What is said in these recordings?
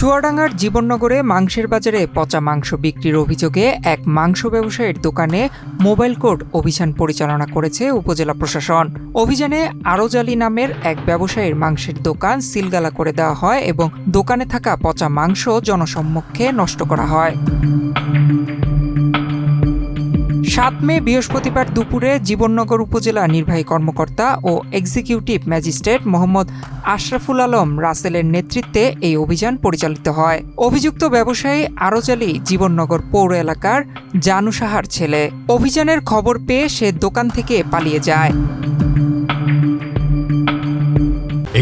চুয়াডাঙ্গার জীবননগরে মাংসের বাজারে পচা মাংস বিক্রির অভিযোগে এক মাংস ব্যবসায়ীর দোকানে মোবাইল কোর্ট অভিযান পরিচালনা করেছে উপজেলা প্রশাসন। অভিযানে আরজালি নামের এক ব্যবসায়ীর মাংসের দোকান সিলগালা করে দেওয়া হয় এবং দোকানে থাকা পচা মাংস জনসম্মুখে নষ্ট করা হয়। ৭ মে বৃহস্পতিবার দুপুরে জীবননগর উপজেলা নির্বাহী কর্মকর্তা ও এক্সিকিউটিভ ম্যাজিস্ট্রেট মোহাম্মদ আশরাফুল আলম রাসেলের নেতৃত্বে এই অভিযান পরিচালিত হয়। অভিযুক্ত ব্যবসায়ী আরজালি জীবননগর পৌর এলাকার জানু সাহার ছেলে। অভিযানের খবর পেয়ে সে দোকান থেকে পালিয়ে যায়।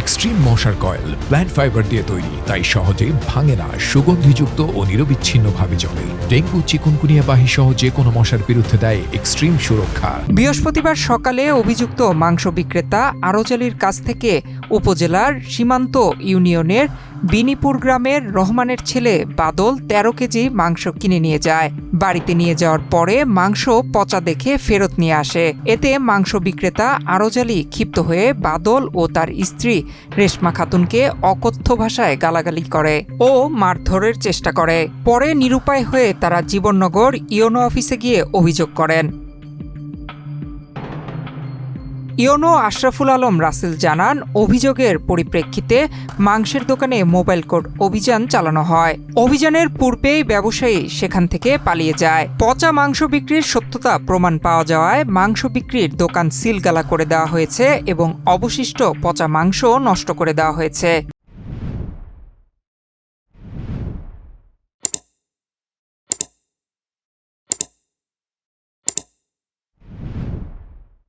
এক্সট্রিম মশার কয়েল প্ল্যান্ট ফাইবার দিয়ে তৈরি, তাই সহজে ভাঙে না, সুগন্ধিযুক্ত ও নিরবিচ্ছিন্নভাবে জ্বলে। ডেঙ্গু, চিকুনগুনিয়া বাহি সহ যে কোনো মশার বিরুদ্ধে দেয় এক্সট্রিম সুরক্ষা। বৃহস্পতিবার সকালে অভিযুক্ত মাংস বিক্রেতা আরজালির কাছ থেকে উপজেলার সীমান্ত ইউনিয়নের বিনিপুর গ্রামের রহমানের ছেলে বাদল ১৩ কেজি মাংস কিনে নিয়ে যায়। বাড়িতে নিয়ে যাওয়ার পরে মাংস পচা দেখে ফেরত নিয়ে আসে। এতে মাংস বিক্রেতা আরজালি ক্ষিপ্ত হয়ে বাদল ও তার স্ত্রী রেশমা খাতুনকে অকথ্য ভাষায় গালাগালি করে ও মারধরের চেষ্টা করে। পরে নিরুপায় হয়ে তারা জীবননগর ইওনো অফিসে গিয়ে অভিযোগ করেন। ইওনো আশরাফুল আলম রাসেল জানান, অভিযোগের পরিপ্রেক্ষিতে মাংসের দোকানে মোবাইল কোর্ট অভিযান চালানো হয়। অভিযানের পূর্বেই ব্যবসায়ী সেখান থেকে পালিয়ে যায়। পচা মাংস বিক্রির সত্যতা প্রমাণ পাওয়া যাওয়ায় মাংস বিক্রির দোকান সিলগালা করে দেওয়া হয়েছে এবং অবশিষ্ট পচা মাংস নষ্ট করে দেওয়া হয়েছে।